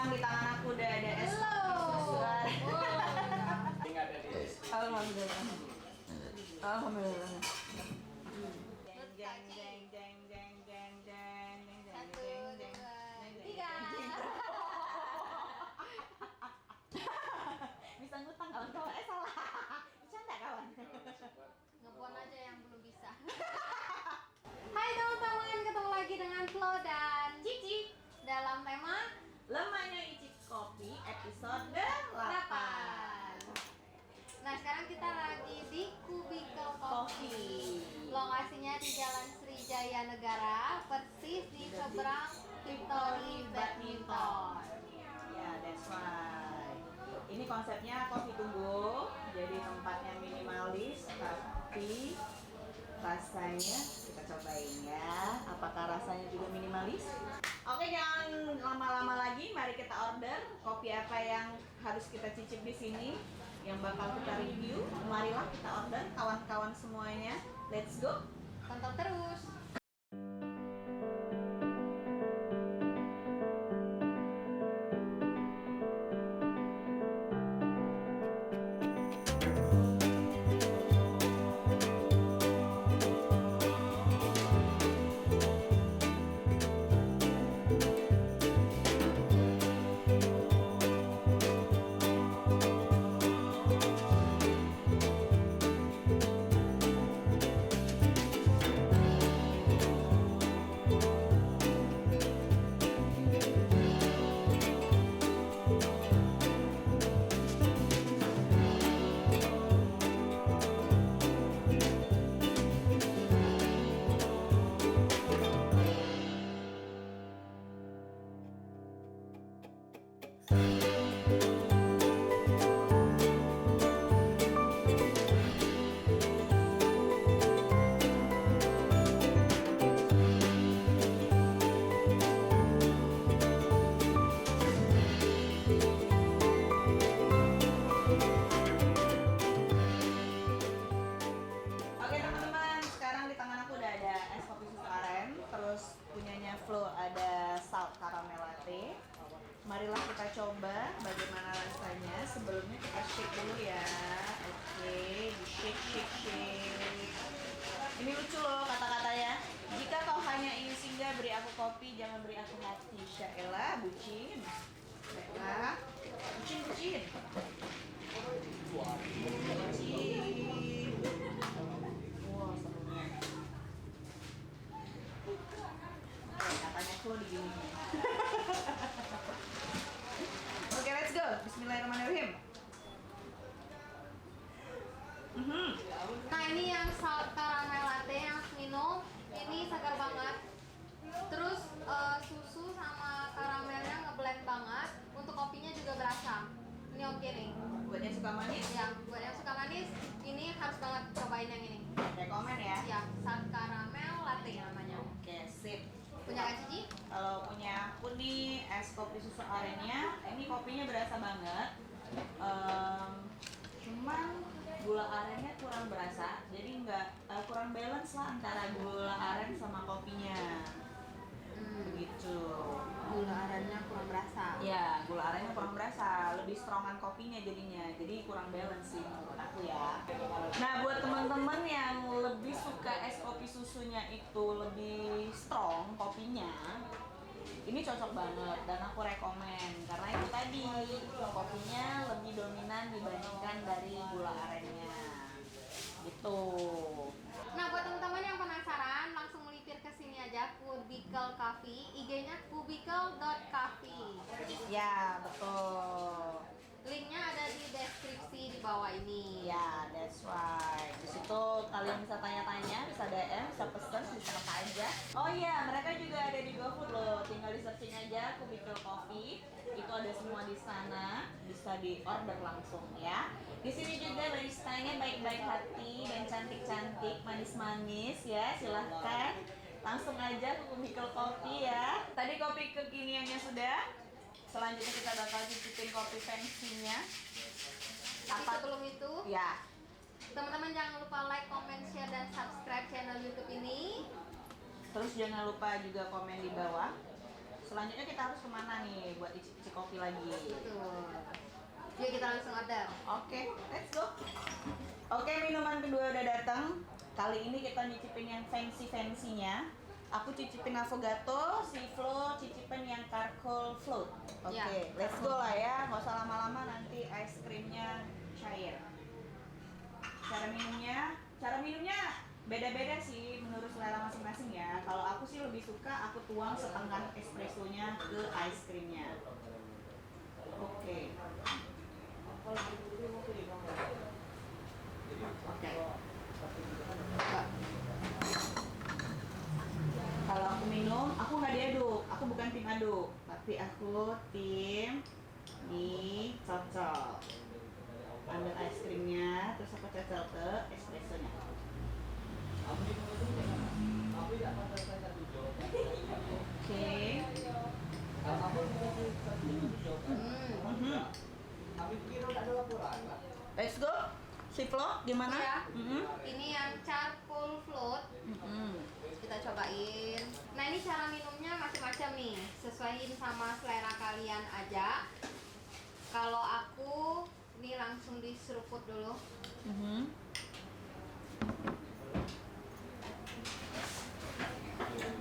Sekarang di tangan aku udah ada es kopi susuan. Alhamdulillah. Alhamdulillah. Jeng jeng jeng jeng jeng jeng jeng jeng jeng jeng jeng. Bisa ngutang kawan-kawan? Salah. Bercanda kawan. Ngebon aja yang belum bisa. Hai teman-teman, ketemu lagi dengan Flo dan Cici dalam tema Lemahnya Icip Kopi episode 8. Nah, sekarang kita lagi di Kubikel Coffee. Lokasinya di Jalan Srijaya Negara, persis di seberang Victory Badminton. Ya, that's right. Ini konsepnya kopi tunggu, jadi tempatnya minimalis, tapi rasanya kita cobain ya. Apakah rasanya juga minimalis? Oke, jangan lama-lama lagi. Mari kita order kopi apa yang harus kita cicip di sini, yang bakal kita review. Marilah kita order, kawan-kawan semuanya. Let's go. Tonton terus. Oke teman-teman, sekarang di tangan aku udah ada es kopi susu aren, terus punyanya Flo ada salt caramel latte. Marilah kita coba bagaimana rasanya. Sebelumnya kita shake dulu ya. Oke, di shake. Ini lucu loh kata-katanya. Jika kau hanya ingin singgah, beri aku kopi, jangan beri aku hati. Syaelah, bucin. Baiklah, bucin. Bucin. Wah, serunya. Katanya Flo di gini. Oke, let's go. Bismillahirrahmanirrahim. Nah, ini yang salt caramel latte yang harus minum. Ini segar banget. Terus susu sama karamelnya ngeblend banget. Untuk kopinya juga berasa. Ini oke nih. Buat yang suka manis, Ya, buat yang suka manis, ini harus banget cobain yang ini. rekomen ya. Ya, salt caramel latte namanya. Oke, sip. Punya Kak Cici? Kalau punya aku nih es kopi susu arennya, ini kopinya berasa banget. Cuman gula arennya kurang berasa, jadi kurang balance lah antara gula aren sama kopinya. Begitu. Gula arennya kurang berasa. Ya, gula arennya kurang berasa, lebih strongan kopinya jadinya, jadi kurang balance sih menurut aku ya. Nah, buat teman-teman yang lebih suka es kopi susunya itu lebih strong kopinya, ini cocok banget dan aku rekomen karena itu tadi kopinya lebih dominan dibandingkan dari gula arennya, gitu. Nah, buat teman-teman yang penasaran, langsung melipir ke sini aja, Kubikel Coffee. IG-nya kubikel.coffee. Ya, betul. Linknya ada di deskripsi di bawah ini. Ya, that's right. Di situ kalian bisa tanya-tanya, bisa DM, bisa pesen, bisa apa aja. Oh iya, mereka juga ada di GoFood loh. Tinggal di searching aja Kubikel Coffee. Itu ada semua di sana, bisa di order langsung ya. Di sini juga baristanya baik-baik hati dan cantik-cantik, manis-manis ya. Silahkan langsung aja ke Kubikel Coffee ya. Tadi kopi kekiniannya sudah. Selanjutnya kita bakal cicipin kopi fancy-nya. Tapi sebelum itu, Ya, teman-teman jangan lupa like, comment, share, dan subscribe channel YouTube ini. terus jangan lupa juga komen di bawah Selanjutnya kita harus kemana nih buat icip-icip kopi lagi? Betul. Yuk kita langsung order. Oke, let's go. Oke, minuman kedua udah datang. Kali ini kita nyicipin yang fancy-fancy-nya. Aku cicipin affogato, si Flo cicipin yang charcoal float. Oke, Ya. let's go lah ya. Nggak usah lama-lama, nanti es krimnya cair. Cara minumnya beda-beda sih menurut selera masing-masing ya. Kalau aku sih lebih suka aku tuang setengah espressonya ke es krimnya. Oke. Oke. Kalau aku minum, aku nggak diaduk. Aku bukan tim aduk, tapi aku tim dicocol. Ambil es krimnya, terus aku cocol ke espressonya. Oke. Let's go. Si Flo, gimana? Ya. Ini yang charcoal float. Kita cobain. Nah ini cara minumnya macam-macam nih, sesuaiin sama selera kalian aja. Kalau aku ini langsung diseruput dulu.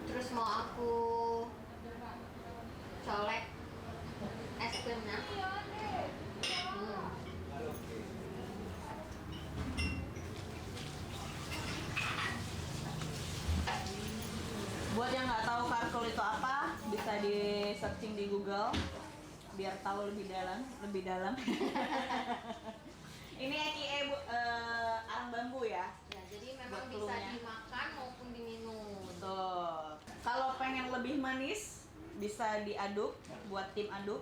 Terus mau aku colek es krimnya. Buat yang nggak tahu charcoal itu apa, bisa di searching di Google biar tahu lebih dalam. Ini arang bambu ya. Ya, jadi memang Buat bisa cluenya. dimakan maupun diminum. Betul. Kalau pengen lebih manis, bisa diaduk buat tim aduk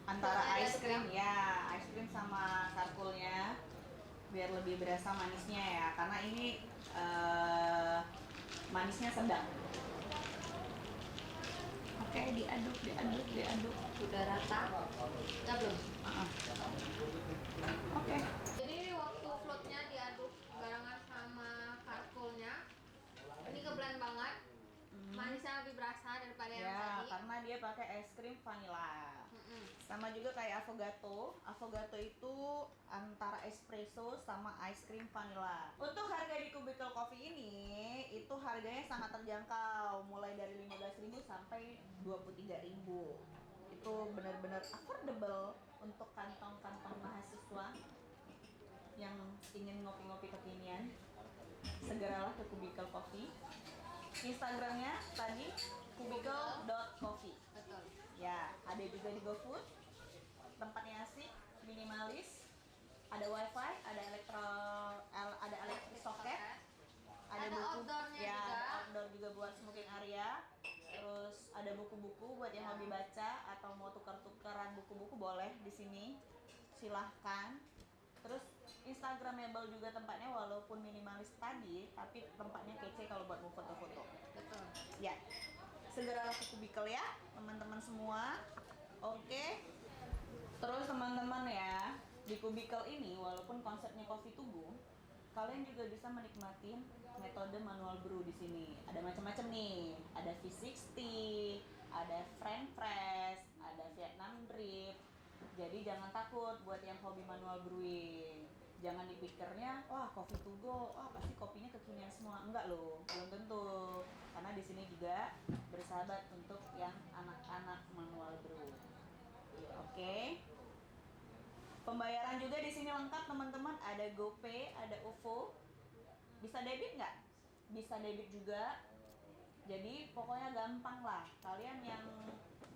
antara Buat ice aduk cream ya, ice cream sama charcoalnya biar lebih berasa manisnya ya. Karena ini manisnya sedang. Oke, diaduk. Sudah rata? Udah belum? Oke. Jadi waktu floatnya diaduk barengan sama charcoalnya, ini keblend banget. Manisnya lebih berasa daripada yang Ya, tadi. karena dia pakai es krim vanilla. Sama juga kayak affogato. Affogato itu antara espresso sama ice cream vanilla. Untuk harga di Cubicle Coffee ini, itu harganya sangat terjangkau, mulai dari 15.000 sampai 23.000. Itu benar-benar affordable untuk kantong-kantong mahasiswa yang ingin ngopi-ngopi kekinian. Segeralah ke Cubicle Coffee. Instagramnya tadi cubicle.coffee. Betul. Ya, ada juga di GoFood. Tempatnya asik, minimalis. Ada wifi, ada electric socket, Ada outdoornya ya, juga. ada outdoor juga buat smoking area. Terus ada buku-buku buat yang hobi baca atau mau tukar-tukaran buku-buku boleh di sini. Silahkan. Terus Instagramable juga tempatnya walaupun minimalis tadi, tapi tempatnya kece kalau buat mau foto-foto. Betul. Ya, segeralah ke Cubicle ya, teman-teman semua. Oke. Terus teman-teman ya, di Cubicle ini walaupun konsepnya coffee to go, kalian juga bisa menikmati metode manual brew di sini. Ada macam-macam nih. Ada V60, ada French press, ada Vietnam drip. Jadi jangan takut buat yang hobi manual brewing. Jangan dipikirnya, wah coffee to go, wah pasti kopinya kekinian semua. Enggak loh, belum tentu. Karena di sini juga bersahabat untuk yang anak-anak manual brew. Oke. Pembayaran juga di sini lengkap teman-teman. Ada GoPay, ada OVO. Bisa debit nggak? Bisa debit juga. Jadi pokoknya gampang lah. Kalian yang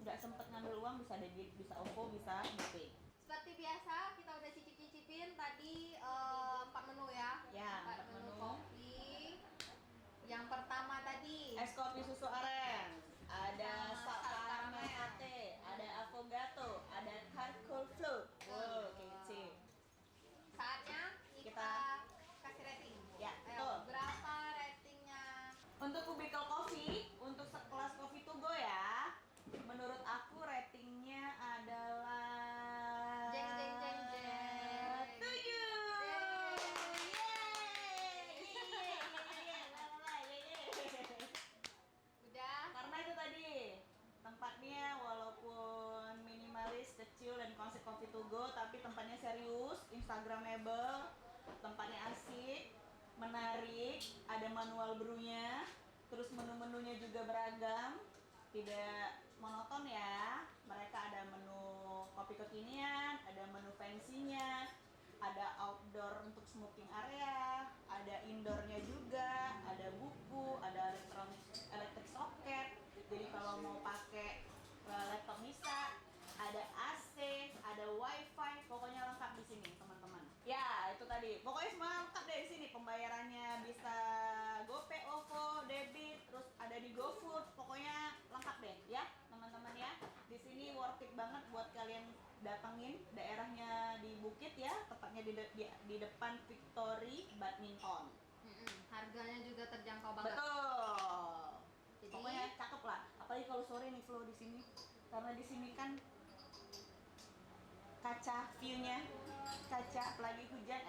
nggak sempet ngambil uang bisa debit, bisa OVO, bisa GoPay. Seperti biasa kita udah cicip-cicipin tadi 4 menu ya. Ya, 4 4 menu menu. kopi. Yang pertama tadi Es kopi susu aren, ada Sama caramel caramel. latte, ada affogato, ada charcoal float. Wow, kece. saatnya kita Kita- kasih rating. Ya, Ayo, betul. berapa ratingnya? Untuk Cubicle Coffee, untuk sekelas coffee to go ya, menurut aku ratingnya adalah Jeng, jeng, jeng, jeng. 7. Udah. Karena to go tapi tempatnya serius, instagramable, tempatnya asik, menarik, ada manual brewnya, terus menu-menunya juga beragam, tidak monoton ya. Mereka ada menu kopi kekinian, ada menu fancy-nya, ada outdoor untuk smoking area, ada indoornya juga, ada buku, ada electric socket. Jadi kalau mau pakai laptop bisa, ada AC, ada wifi, pokoknya lengkap di sini teman-teman. Ya itu tadi, pokoknya semua lengkap deh di sini. Pembayarannya bisa GoPay, OVO, debit, terus ada di GoFood, pokoknya lengkap deh ya teman-teman ya. Di sini worth it banget buat kalian datengin. Daerahnya di Bukit ya, tepatnya di depan Victory Badminton. Harganya juga terjangkau banget. Betul. Jadi, pokoknya cakep lah. Apalagi kalau sore nih flow di sini, karena di sini kan kaca view-nya, kaca apalagi hujan,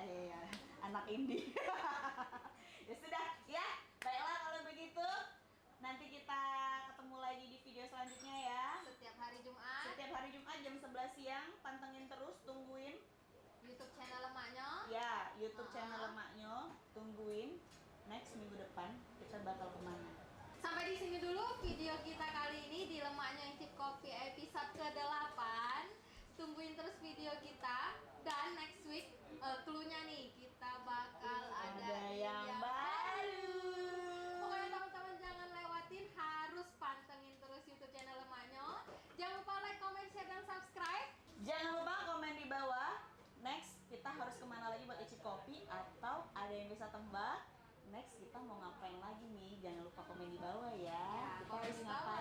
anak indie. Ya sudah, ya baiklah kalau begitu. Nanti kita ketemu lagi di video selanjutnya ya. setiap hari Jumat, Setiap hari Jumat jam 11 siang, pantengin terus, tungguin. YouTube channel Lemaknya. Ya, YouTube channel Lemaknya, tungguin. Next minggu depan kita bakal kemana? Sampai di sini dulu video kita kali ini di Lemaknya Icip Kopi episode ke-8. Tungguin terus video kita, dan next week clue-nya nih, kita bakal ada yang baru. Pokoknya teman-teman jangan lewatin, harus pantengin terus YouTube channel Lemaknya. Jangan lupa like, comment, share, dan subscribe. Jangan lupa komen di bawah. Next kita harus kemana lagi buat icip kopi, atau ada yang bisa tebak next kita mau ngapain lagi nih? Jangan lupa komen di bawah ya. Kita Komen harus di bawah.